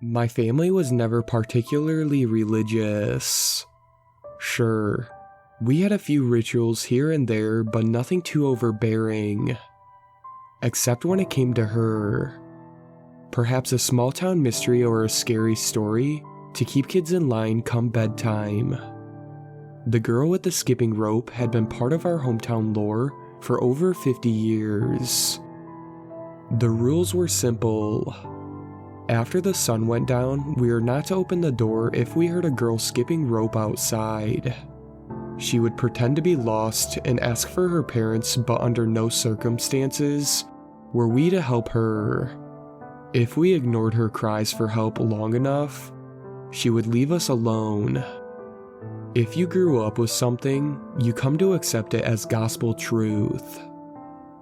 My family was never particularly religious. Sure, we had a few rituals here and there, but nothing too overbearing. Except when it came to her. Perhaps a small town mystery or a scary story to keep kids in line come bedtime. The girl with the skipping rope had been part of our hometown lore for over 50 years. The rules were simple. After the sun went down, we were not to open the door if we heard a girl skipping rope outside. She would pretend to be lost and ask for her parents, but under no circumstances were we to help her. If we ignored her cries for help long enough, she would leave us alone. If you grew up with something, you come to accept it as gospel truth,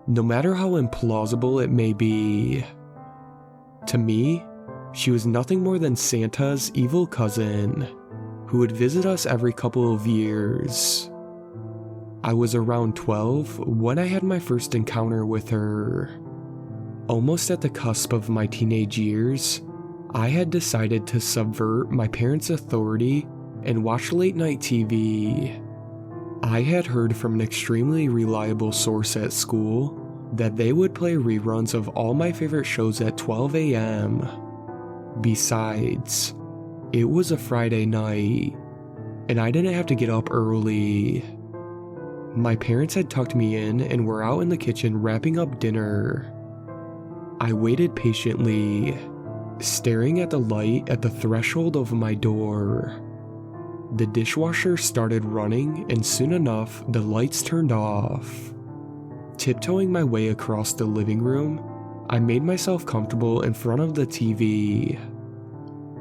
no matter how implausible it may be. To me, she was nothing more than Santa's evil cousin, who would visit us every couple of years. I was around 12 when I had my first encounter with her. Almost at the cusp of my teenage years, I had decided to subvert my parents' authority and watch late-night TV. I had heard from an extremely reliable source at school that they would play reruns of all my favorite shows at 12 a.m. Besides, it was a Friday night, and I didn't have to get up early. My parents had tucked me in and were out in the kitchen wrapping up dinner. I waited patiently, staring at the light at the threshold of my door. The dishwasher started running, and soon enough, the lights turned off. Tiptoeing my way across the living room, I made myself comfortable in front of the TV.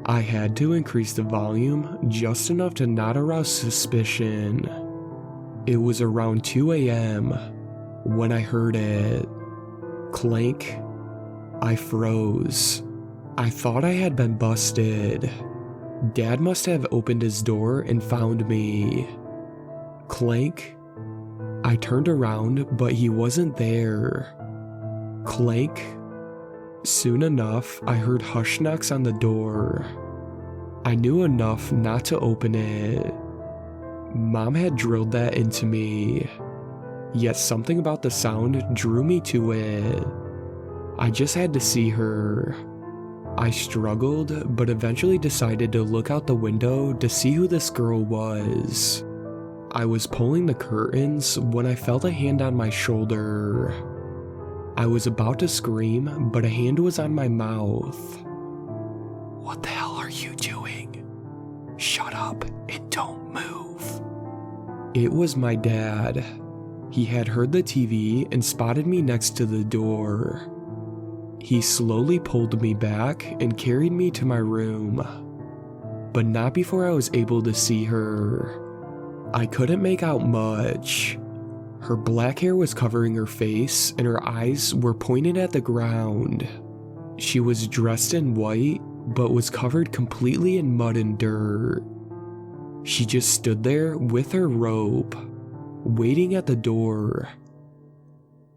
I had to increase the volume just enough to not arouse suspicion. It was around 2 a.m. when I heard it. Clank. I froze. I thought I had been busted. Dad must have opened his door and found me. Clank. I turned around, but he wasn't there. Clank. Soon enough, I heard hush knocks on the door. I knew enough not to open it. Mom had drilled that into me, yet something about the sound drew me to it. I just had to see her. I struggled, but eventually decided to look out the window to see who this girl was. I was pulling the curtains when I felt a hand on my shoulder. I was about to scream, but a hand was on my mouth. "What the hell are you doing? Shut up and don't move." It was my dad. He had heard the TV and spotted me next to the door. He slowly pulled me back and carried me to my room, but not before I was able to see her. I couldn't make out much. Her black hair was covering her face and her eyes were pointed at the ground. She was dressed in white, but was covered completely in mud and dirt. She just stood there with her rope, waiting at the door.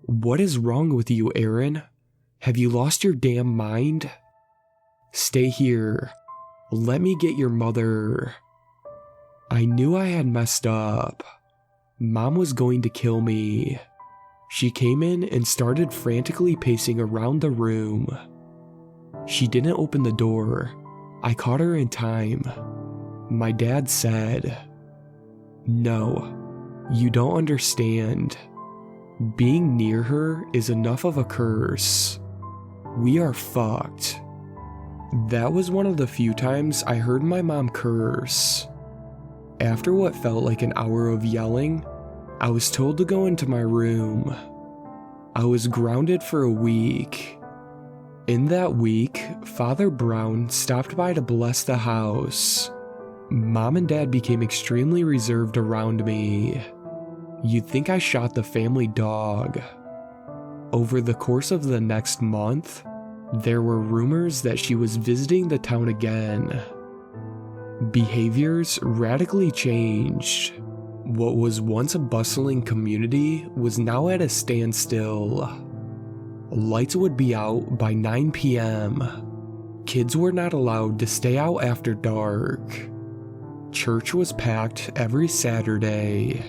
"What is wrong with you, Aaron? Have you lost your damn mind? Stay here. Let me get your mother." I knew I had messed up. Mom was going to kill me. She came in and started frantically pacing around the room. She didn't open the door. I caught her in time. My dad said, "No, you don't understand. Being near her is enough of a curse. We are fucked." That was one of the few times I heard my mom curse. After what felt like an hour of yelling, I was told to go into my room. I was grounded for a week. In that week, Father Brown stopped by to bless the house. Mom and Dad became extremely reserved around me. You'd think I shot the family dog. Over the course of the next month, there were rumors that she was visiting the town again. Behaviors radically changed. What was once a bustling community was now at a standstill. Lights would be out by 9 p.m. Kids were not allowed to stay out after dark. Church was packed every Saturday.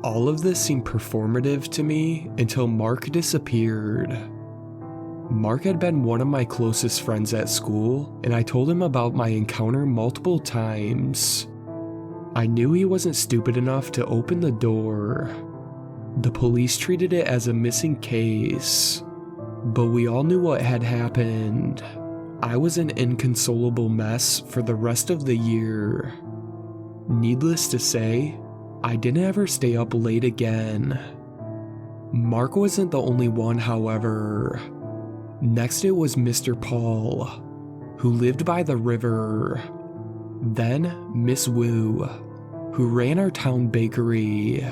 All of this seemed performative to me until Mark disappeared. Mark had been one of my closest friends at school, and I told him about my encounter multiple times. I knew he wasn't stupid enough to open the door. The police treated it as a missing case, but we all knew what had happened. I was an inconsolable mess for the rest of the year. Needless to say, I didn't ever stay up late again. Mark wasn't the only one, however. Next it was Mr. Paul, who lived by the river. Then Miss Wu, who ran our town bakery.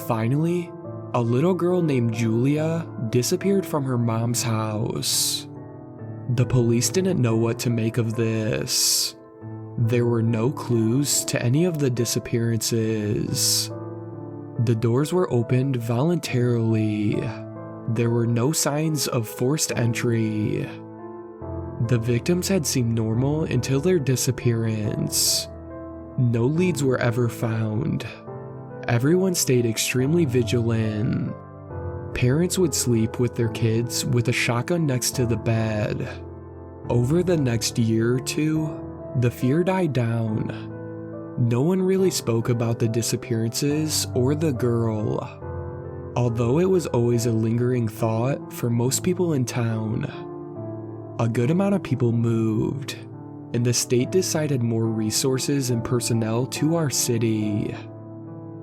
Finally, a little girl named Julia disappeared from her mom's house. The police didn't know what to make of this. There were no clues to any of the disappearances. The doors were opened voluntarily. There were no signs of forced entry. The victims had seemed normal until their disappearance. No leads were ever found. Everyone stayed extremely vigilant. Parents would sleep with their kids with a shotgun next to the bed. Over the next year or two, the fear died down. No one really spoke about the disappearances or the girl, although it was always a lingering thought for most people in town. A good amount of people moved, and the state decided more resources and personnel to our city.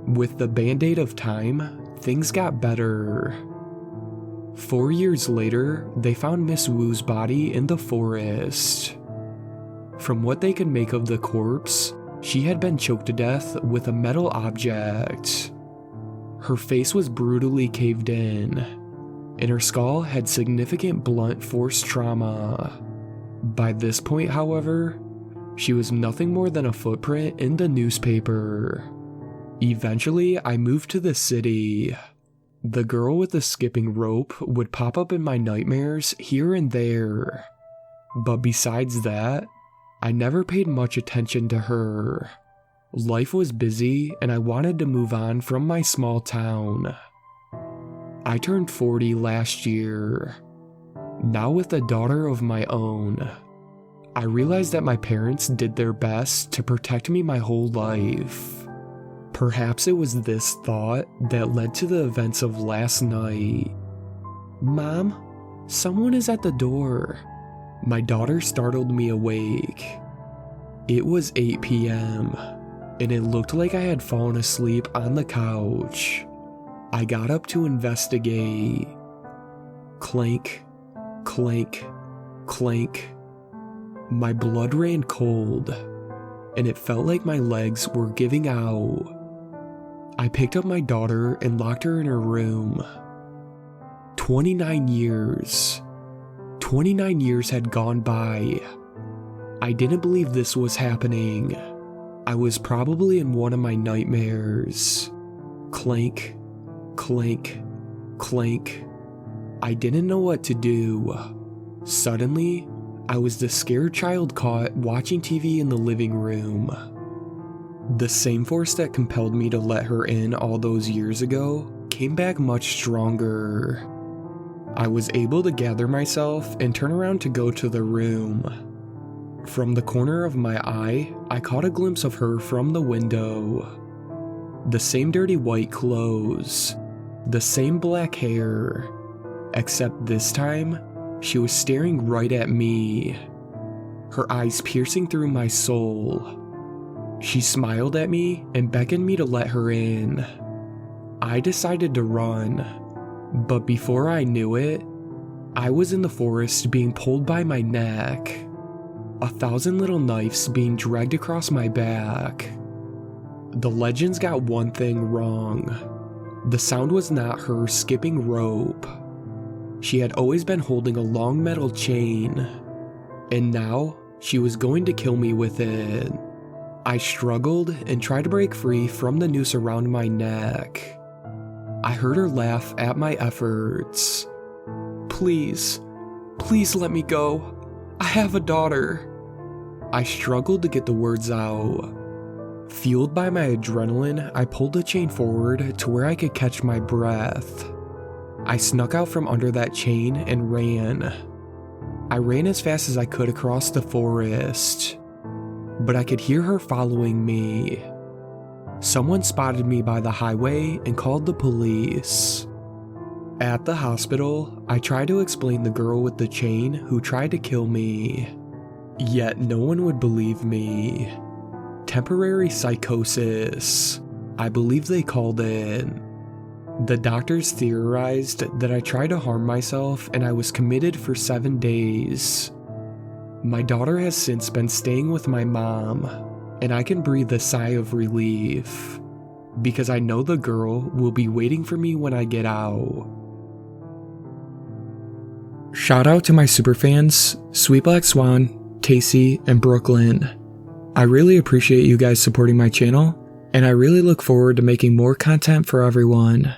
With the band-aid of time, things got better. 4 years later, they found Miss Wu's body in the forest. From what they could make of the corpse, she had been choked to death with a metal object. Her face was brutally caved in, and her skull had significant blunt force trauma. By this point, however, she was nothing more than a footprint in the newspaper. Eventually, I moved to the city. The girl with the skipping rope would pop up in my nightmares here and there. But besides that, I never paid much attention to her. Life was busy, and I wanted to move on from my small town. I turned 40 last year. Now with a daughter of my own, I realized that my parents did their best to protect me my whole life. Perhaps it was this thought that led to the events of last night. "Mom, someone is at the door." My daughter startled me awake. It was 8 p.m., and it looked like I had fallen asleep on the couch. I got up to investigate. Clank, clank, clank. My blood ran cold, and it felt like my legs were giving out. I picked up my daughter and locked her in her room. 29 years. 29 years had gone by. I didn't believe this was happening. I was probably in one of my nightmares. Clank, clank, clank. I didn't know what to do. Suddenly, I was the scared child caught watching TV in the living room. The same force that compelled me to let her in all those years ago came back much stronger. I was able to gather myself and turn around to go to the room. From the corner of my eye, I caught a glimpse of her from the window. The same dirty white clothes, the same black hair, except this time, she was staring right at me, her eyes piercing through my soul. She smiled at me and beckoned me to let her in. I decided to run, but before I knew it, I was in the forest being pulled by my neck, 1,000 little knives being dragged across my back. The legends got one thing wrong. The sound was not her skipping rope. She had always been holding a long metal chain, and now she was going to kill me with it. I struggled and tried to break free from the noose around my neck. I heard her laugh at my efforts. Please let me go. I have a daughter." I struggled to get the words out. Fueled by my adrenaline, I pulled the chain forward to where I could catch my breath. I snuck out from under that chain and ran. I ran as fast as I could across the forest, but I could hear her following me. Someone spotted me by the highway and called the police. At the hospital, I tried to explain the girl with the chain who tried to kill me, yet no one would believe me. Temporary psychosis, I believe they called it. The doctors theorized that I tried to harm myself and I was committed for 7 days. My daughter has since been staying with my mom, and I can breathe a sigh of relief, because I know the girl will be waiting for me when I get out. Shout out to my superfans, Sweet Black Swan, Tacey, and Brooklyn. I really appreciate you guys supporting my channel, and I really look forward to making more content for everyone.